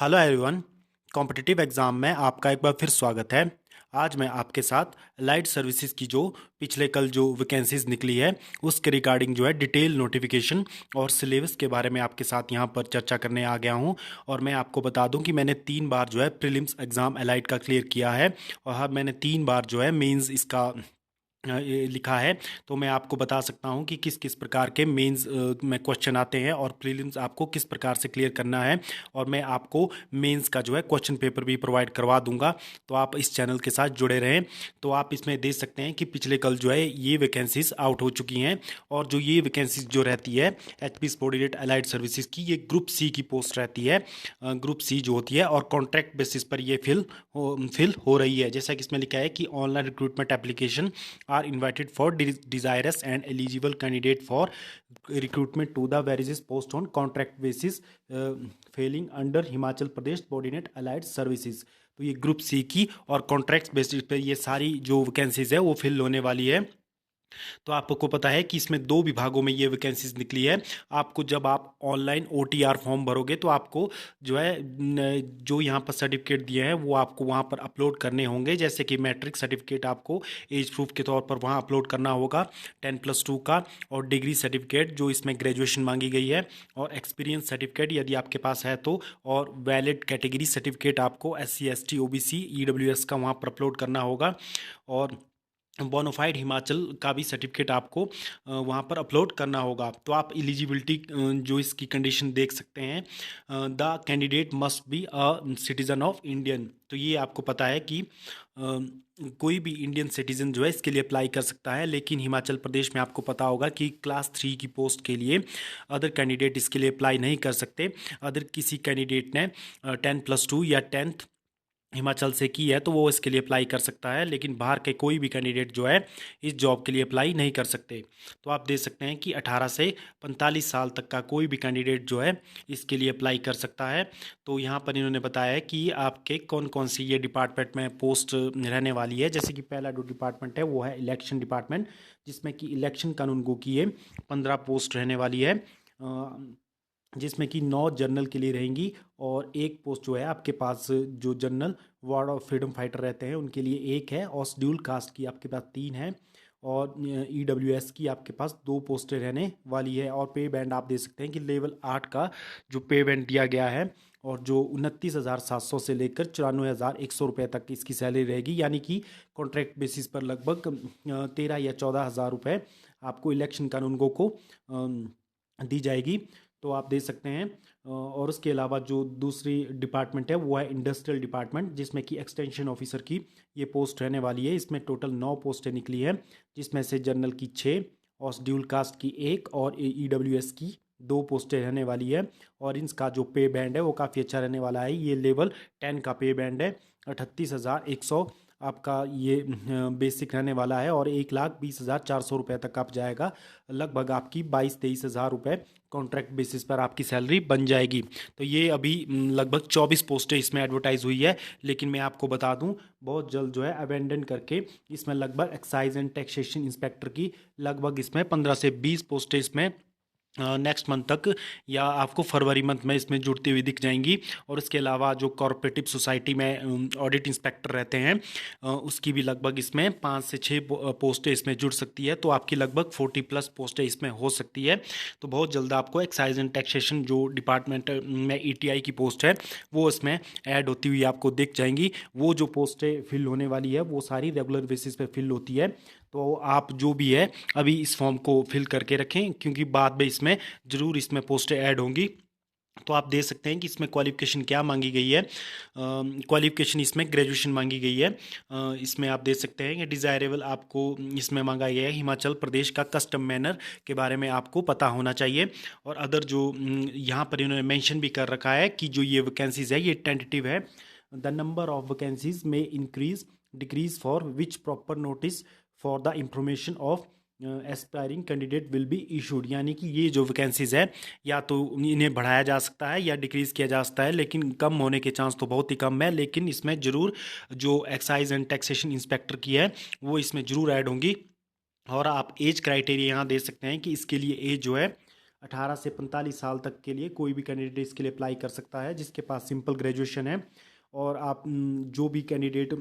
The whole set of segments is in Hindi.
Hello everyone. कॉम्पिटिटिव एग्ज़ाम में आपका एक बार फिर स्वागत है। आज मैं आपके साथ अलाइड सर्विसेज की जो पिछले कल जो वैकेंसीज निकली है उसके रिगार्डिंग जो है डिटेल नोटिफिकेशन और सिलेबस के बारे में आपके साथ यहाँ पर चर्चा करने आ गया हूँ। और मैं आपको बता दूँ कि मैंने 3 बार जो है प्रीलिम्स एग्ज़ाम अलाइड का क्लियर किया है और हाँ मैंने 3 बार जो है मेंस इसका ये लिखा है। तो मैं आपको बता सकता हूँ कि किस किस प्रकार के मेंस में क्वेश्चन आते हैं और प्रीलिम्स आपको किस प्रकार से क्लियर करना है। और मैं आपको मेंस का जो है क्वेश्चन पेपर भी प्रोवाइड करवा दूंगा। तो आप इस चैनल के साथ जुड़े रहें। तो आप इसमें देख सकते हैं कि पिछले कल जो है ये वैकेंसीज आउट हो चुकी हैं। और जो ये वैकेंसीज जो रहती है HP सबॉर्डिनेट अलाइड सर्विसेज की, ये ग्रुप सी की पोस्ट रहती है। ग्रुप सी जो होती है और कॉन्ट्रैक्ट बेसिस पर ये फिल हो रही है। जैसा कि इसमें लिखा है कि online recruitment application are invited for desirous and eligible candidate for recruitment to the various post on contract basis failing under Himachal Pradesh subordinate allied services. तो ये ग्रुप सी की और कॉन्ट्रैक्ट बेसिस पे ये सारी जो वैकेंसीज है वो फिल होने वाली है। तो आपको पता है कि इसमें 2 विभागों में ये वैकेंसीज निकली है। आपको जब आप ऑनलाइन OTR फॉर्म भरोगे तो आपको जो है जो यहाँ पर सर्टिफिकेट दिए हैं वो आपको वहाँ पर अपलोड करने होंगे। जैसे कि मैट्रिक सर्टिफिकेट आपको एज प्रूफ के तौर पर वहाँ अपलोड करना होगा 10+2 का, और डिग्री सर्टिफिकेट जो इसमें ग्रेजुएशन मांगी गई है, और एक्सपीरियंस सर्टिफिकेट यदि आपके पास है तो, और वैलिड कैटेगरी सर्टिफिकेट आपको SC ST OBC EWS का वहाँ पर अपलोड करना होगा। और बोनाफाइड हिमाचल का भी सर्टिफिकेट आपको वहाँ पर अपलोड करना होगा। तो आप एलिजिबिलिटी जो इसकी कंडीशन देख सकते हैं, the candidate must be a citizen of Indian. तो ये आपको पता है कि कोई भी इंडियन सिटीज़न जो है इसके लिए अप्लाई कर सकता है। लेकिन हिमाचल प्रदेश में आपको पता होगा कि क्लास 3 की पोस्ट के लिए अदर कैंडिडेट इसके लिए अप्लाई नहीं कर सकते। अदर किसी कैंडिडेट ने 10+2 या 10th हिमाचल से की है तो वो इसके लिए अप्लाई कर सकता है, लेकिन बाहर के कोई भी कैंडिडेट जो है इस जॉब के लिए अप्लाई नहीं कर सकते। तो आप देख सकते हैं कि 18 से 45 साल तक का कोई भी कैंडिडेट जो है इसके लिए अप्लाई कर सकता है। तो यहाँ पर इन्होंने बताया है कि आपके कौन कौन सी ये डिपार्टमेंट में पोस्ट रहने वाली है। जैसे कि पहला जो डिपार्टमेंट है वो है इलेक्शन डिपार्टमेंट, जिसमें कि इलेक्शन कानूनगो की ये 15 पोस्ट रहने वाली है, जिसमें कि 9 जनरल के लिए रहेंगी। और एक पोस्ट जो है आपके पास जो general ward of freedom fighter रहते हैं उनके लिए एक है, और शेड्यूल कास्ट की आपके पास 3 है, और EWS की आपके पास 2 पोस्टें रहने वाली है। और पे बैंड आप देख सकते हैं कि लेवल 8 का जो पे बैंड दिया गया है, और जो 29,700 से लेकर 94,100 रुपये तक इसकी सैलरी रहेगी। यानी कि कॉन्ट्रैक्ट बेसिस पर लगभग 13 या 14,000 रुपये आपको इलेक्शन कानूनगो को दी जाएगी। तो आप देख सकते हैं। और उसके अलावा जो दूसरी डिपार्टमेंट है वो है इंडस्ट्रियल डिपार्टमेंट, जिसमें कि एक्सटेंशन ऑफिसर की ये पोस्ट रहने वाली है। इसमें टोटल 9 पोस्टें निकली हैं, जिसमें से जनरल की 6 और शेड्यूल कास्ट की 1 और EWS की 2 पोस्टें रहने वाली है। और इनका जो पे बैंड है वो काफ़ी अच्छा रहने वाला है। ये लेवल 10 का पे बैंड है, 38,100 आपका ये बेसिक रहने वाला है, और 1,20,400 रुपये तक आप जाएगा। लगभग आपकी 22-23 हज़ार रुपये कॉन्ट्रैक्ट बेसिस पर आपकी सैलरी बन जाएगी। तो ये अभी लगभग 24 पोस्टें इसमें एडवर्टाइज हुई है। लेकिन मैं आपको बता दूं बहुत जल्द जो है अबेंडन करके इसमें लगभग एक्साइज एंड टैक्सेशन इंस्पेक्टर की लगभग इसमें 15 से 20 पोस्टें इसमें नेक्स्ट मंथ तक या आपको फरवरी मंथ में इसमें जुड़ती हुई दिख जाएंगी। और इसके अलावा जो कॉरपोरेटिव सोसाइटी में ऑडिट इंस्पेक्टर रहते हैं उसकी भी लगभग इसमें 5 से 6 पोस्टें इसमें जुड़ सकती है। तो आपकी लगभग 40+ पोस्टें इसमें हो सकती है। तो बहुत जल्द आपको एक्साइज एंड टैक्सेशन जो डिपार्टमेंट में ETI की पोस्ट है वो इसमें ऐड होती हुई आपको दिख जाएंगी। वो जो पोस्टें फिल होने वाली है वो सारी रेगुलर बेसिस पे फिल होती है। तो आप जो भी है अभी इस फॉर्म को फिल करके रखें, क्योंकि बाद में इसमें ज़रूर इसमें पोस्टें ऐड होंगी। तो आप देख सकते हैं कि इसमें क्वालिफिकेशन क्या मांगी गई है। क्वालिफिकेशन इसमें ग्रेजुएशन मांगी गई है। इसमें आप देख सकते हैं कि डिज़ायरेबल आपको इसमें मांगा गया है हिमाचल प्रदेश का कस्टम मैनर के बारे में आपको पता होना चाहिए। और अदर जो यहाँ पर इन्होंने मेंशन भी कर रखा है कि जो ये वैकेंसीज है ये टेंटेटिव है। द नंबर ऑफ वैकेंसीज में increase decrease for which proper notice for the information of aspiring candidate will be issued. यानी कि ये जो वैकेंसीज है या तो इन्हें बढ़ाया जा सकता है या डिक्रीज़ किया जा सकता है, लेकिन कम होने के चांस तो बहुत ही कम है। लेकिन इसमें ज़रूर जो एक्साइज एंड टैक्सेशन इंस्पेक्टर की है वो इसमें ज़रूर ऐड होंगी। और आप एज क्राइटेरिया यहाँ दे सकते हैं कि इसके लिए एज जो है 18 से 45 साल तक के लिए कोई भी कैंडिडेट इसके लिए अप्लाई कर सकता है जिसके पास सिंपल ग्रेजुएशन है। और आप जो भी कैंडिडेट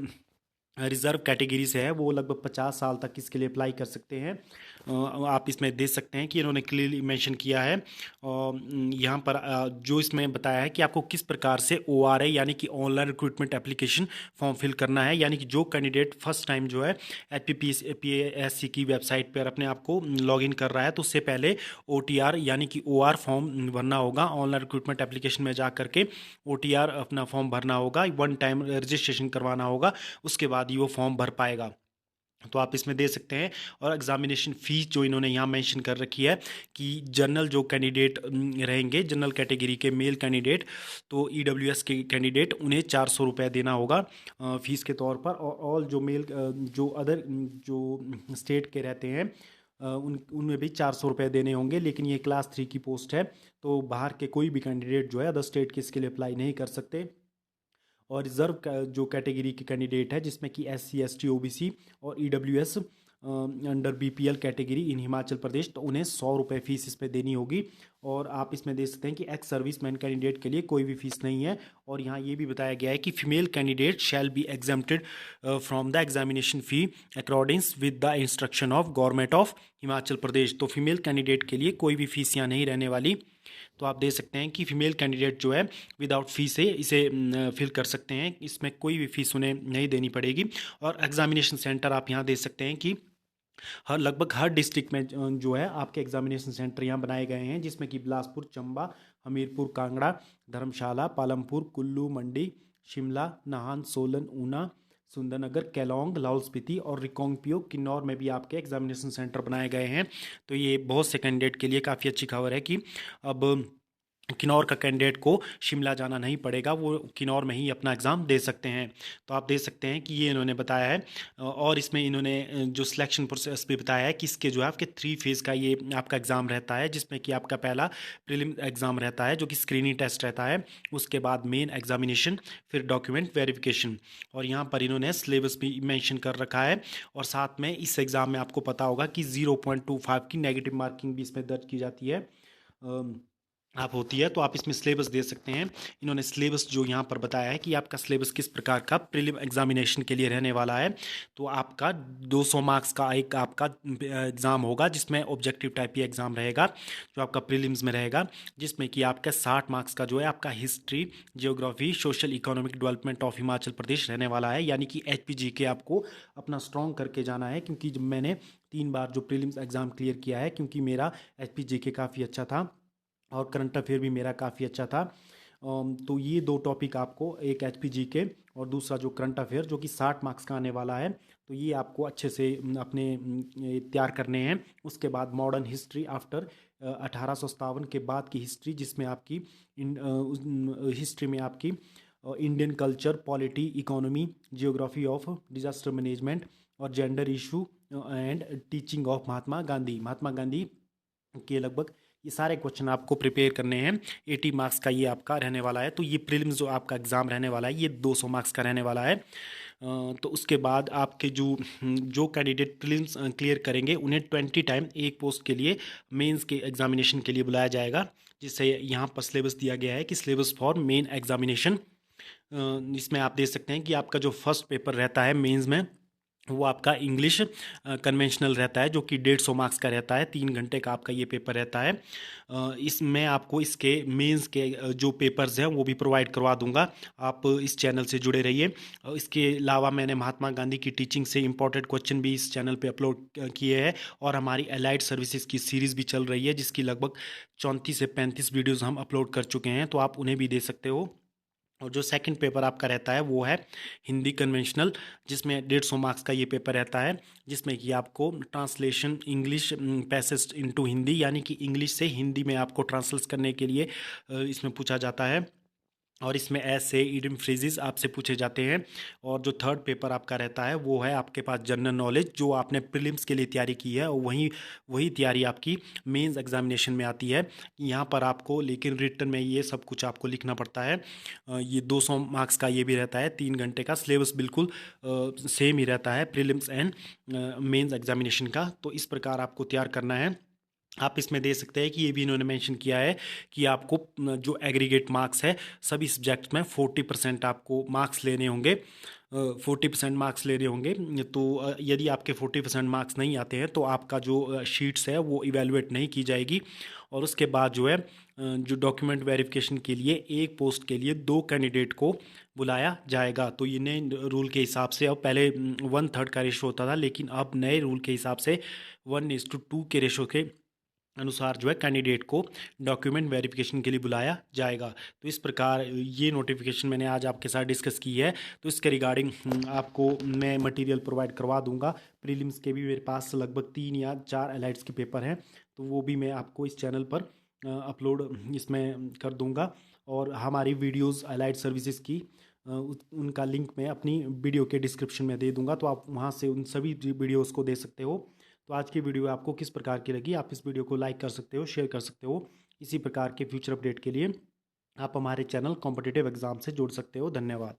रिजर्व कैटेगरी से है वो लगभग 50 साल तक इसके लिए अप्लाई कर सकते हैं। आप इसमें देख सकते हैं कि इन्होंने क्लियरली मेंशन किया है और यहाँ पर जो इसमें बताया है कि आपको किस प्रकार से ORA यानी कि online recruitment application form fill करना है। यानी कि जो कैंडिडेट फर्स्ट टाइम जो है HPPSC की वेबसाइट पर अपने आप को लॉगिन कर रहा है तो उससे पहले OTR यानी कि OR फॉर्म भरना होगा। ऑनलाइन रिक्रूटमेंट एप्लीकेशन में जा करके OTR अपना फॉर्म भरना होगा, वन टाइम रजिस्ट्रेशन करवाना होगा, उसके बाद ही वो फॉर्म भर पाएगा। तो आप इसमें दे सकते हैं। और एग्जामिनेशन फ़ीस जो इन्होंने यहाँ मेंशन कर रखी है कि जनरल जो कैंडिडेट रहेंगे, जनरल कैटेगरी के मेल कैंडिडेट, तो EWS के कैंडिडेट उन्हें 400 रुपये देना होगा फ़ीस के तौर पर। और ऑल जो मेल जो अदर जो स्टेट के रहते हैं उनमें भी 400 रुपये देने होंगे। लेकिन ये क्लास 3 की पोस्ट है तो बाहर के कोई भी कैंडिडेट जो है अदर स्टेट के इसके लिए अप्लाई नहीं कर सकते। और रिजर्व जो कैटेगरी के कैंडिडेट है जिसमें कि SC ST OBC और EWS under BPL category in Himachal Pradesh, तो उन्हें 100 रुपये फ़ीस इस पर देनी होगी। और आप इसमें देख सकते हैं कि एक्स सर्विसमैन कैंडिडेट के लिए कोई भी फीस नहीं है। और यहाँ ये भी बताया गया है कि female candidate shall be exempted from the examination fee accordings with the instruction of government of Himachal Pradesh. तो फीमेल कैंडिडेट के लिए कोई भी फीस यहाँ नहीं रहने वाली। तो आप देख सकते हैं कि फीमेल कैंडिडेट जो है विदाउट फीस से इसे फिल कर सकते हैं, इसमें कोई भी फीस उन्हें नहीं देनी पड़ेगी। और एग्जामिनेशन सेंटर आप यहाँ देख सकते हैं कि लगभग हर डिस्ट्रिक्ट में जो है आपके एग्जामिनेशन सेंटर यहाँ बनाए गए हैं, जिसमें कि बिलासपुर, चंबा, हमीरपुर, कांगड़ा, धर्मशाला, पालमपुर, कुल्लू, मंडी, शिमला, नाहन, सोलन, ऊना, सुंदरनगर, केलोंग, लाहौल स्पीति और रिकांगपिओ, किन्नौर में भी आपके एग्जामिनेशन सेंटर बनाए गए हैं। तो ये बहुत से कैंडिडेट के लिए काफ़ी अच्छी खबर है कि अब किन्नौर का कैंडिडेट को शिमला जाना नहीं पड़ेगा, वो किन्नौर में ही अपना एग्ज़ाम दे सकते हैं। तो आप देख सकते हैं कि ये इन्होंने बताया है। और इसमें इन्होंने जो सिलेक्शन प्रोसेस भी बताया है कि इसके जो है आपके 3 फेज़ का ये आपका एग्ज़ाम रहता है, जिसमें कि आपका पहला प्रीलिम एग्ज़ाम रहता है जो कि स्क्रीनिंग टेस्ट रहता है, उसके बाद मेन एग्जामिनेशन, फिर डॉक्यूमेंट वेरिफिकेशन। और यहाँ पर इन्होंने सिलेबस भी मेंशन कर रखा है। और साथ में इस एग्ज़ाम में आपको पता होगा कि 0.25 की नेगेटिव मार्किंग भी इसमें दर्ज की जाती है, आप होती है। तो आप इसमें सिलेबस दे सकते हैं। इन्होंने सिलेबस जो यहाँ पर बताया है कि आपका सिलेबस किस प्रकार का प्रीलिम एग्जामिनेशन के लिए रहने वाला है। तो आपका 200 मार्क्स का एक आपका एग्ज़ाम होगा जिसमें ऑब्जेक्टिव टाइप की एग्ज़ाम रहेगा जो आपका प्रीलिम्स में रहेगा, जिसमें कि आपका 60 मार्क्स का जो है आपका history, geography, social economic development of Himachal Pradesh रहने वाला है। यानी कि HPG के आपको अपना स्ट्रॉन्ग करके जाना है, क्योंकि जब मैंने 3 बार जो प्रीलिम्स एग्ज़ाम क्लियर किया है, क्योंकि मेरा HPG के काफ़ी अच्छा था और करंट अफेयर भी मेरा काफ़ी अच्छा था। तो ये 2 टॉपिक आपको, एक HPG के और दूसरा जो करंट अफेयर जो कि 60 मार्क्स का आने वाला है, तो ये आपको अच्छे से अपने ये तैयार करने हैं। उसके बाद मॉडर्न हिस्ट्री आफ्टर 1857 के बाद की हिस्ट्री, जिसमें आपकी हिस्ट्री में आपकी Indian culture, polity, economy, geography of disaster management और gender issue and teaching of Mahatma Gandhi के लगभग ये सारे क्वेश्चन आपको प्रिपेयर करने हैं। 80 मार्क्स का ये आपका रहने वाला है। तो ये प्रीलिम्स जो आपका एग्ज़ाम रहने वाला है ये 200 मार्क्स का रहने वाला है। तो उसके बाद आपके जो कैंडिडेट प्रीलिम्स क्लियर करेंगे उन्हें 20 टाइम एक पोस्ट के लिए मेंस के एग्जामिनेशन के लिए बुलाया जाएगा, जिससे यहाँ पर सिलेबस दिया गया है कि सिलेबस फॉर मेन एग्जामिनेशन। इसमें आप देख सकते हैं कि आपका जो फर्स्ट पेपर रहता है मेंस में वो आपका इंग्लिश कन्वेंशनल रहता है जो कि 150 मार्क्स का रहता है। 3 घंटे का आपका ये पेपर रहता है। इसमें आपको इसके मेंस के जो पेपर्स हैं वो भी प्रोवाइड करवा दूंगा, आप इस चैनल से जुड़े रहिए। इसके अलावा मैंने महात्मा गांधी की टीचिंग से इंपॉर्टेंट क्वेश्चन भी इस चैनल पे अपलोड किए हैं। और हमारी एलाइड सर्विसेज की सीरीज़ भी चल रही है जिसकी लगभग 34 से 35 वीडियोज़ हम अपलोड कर चुके हैं, तो आप उन्हें भी दे सकते हो। और जो सेकंड पेपर आपका रहता है वो है हिंदी कन्वेंशनल, जिसमें 150 मार्क्स का ये पेपर रहता है, जिसमें कि आपको translation English passage into Hindi, यानी कि इंग्लिश से हिंदी में आपको ट्रांसलेट करने के लिए इसमें पूछा जाता है। और इसमें ऐसे इडियम फ्रेजेस आपसे पूछे जाते हैं। और जो थर्ड पेपर आपका रहता है वो है आपके पास जनरल नॉलेज, जो आपने प्रीलिम्स के लिए तैयारी की है और वही तैयारी आपकी मेंस एग्जामिनेशन में आती है। यहाँ पर आपको लेकिन रिटन में ये सब कुछ आपको लिखना पड़ता है। ये 200 मार्क्स का ये भी रहता है, 3 घंटे का सिलेबस बिल्कुल सेम ही रहता है प्रीलिम्स एंड मेंस एग्जामिनेशन का। तो इस प्रकार आपको तैयार करना है। आप इसमें दे सकते हैं कि ये भी इन्होंने मेंशन किया है कि आपको जो एग्रीगेट मार्क्स है सभी सब्जेक्ट्स में 40% आपको मार्क्स लेने होंगे, 40% मार्क्स लेने होंगे। तो यदि आपके 40% मार्क्स नहीं आते हैं तो आपका जो शीट्स है वो इवेलुएट नहीं की जाएगी, और उसके बाद जो है जो डॉक्यूमेंट वेरिफिकेशन के लिए एक पोस्ट के लिए 2 कैंडिडेट को बुलाया जाएगा। तो ये नए रूल के हिसाब से, अब पहले 1/3 का रेशो होता था, लेकिन अब नए रूल के हिसाब से 1:2 के रेशो के अनुसार जो है कैंडिडेट को डॉक्यूमेंट वेरिफिकेशन के लिए बुलाया जाएगा। तो इस प्रकार ये नोटिफिकेशन मैंने आज आपके साथ डिस्कस की है। तो इसके रिगार्डिंग आपको मैं मटेरियल प्रोवाइड करवा दूंगा। प्रीलिम्स के भी मेरे पास लगभग 3 या 4 एलाइट्स के पेपर हैं, तो वो भी मैं आपको इस चैनल पर अपलोड इसमें कर दूंगा। और हमारी वीडियोस एलाइट सर्विसेज की उनका लिंक मैं अपनी वीडियो के डिस्क्रिप्शन में दे दूंगा, तो आप वहाँ से उन सभी वीडियोस को दे सकते हो। तो आज की वीडियो आपको किस प्रकार की लगी, आप इस वीडियो को लाइक कर सकते हो, शेयर कर सकते हो। इसी प्रकार के फ्यूचर अपडेट के लिए आप हमारे चैनल कॉम्पिटिटिव एग्जाम से जुड़ सकते हो। धन्यवाद।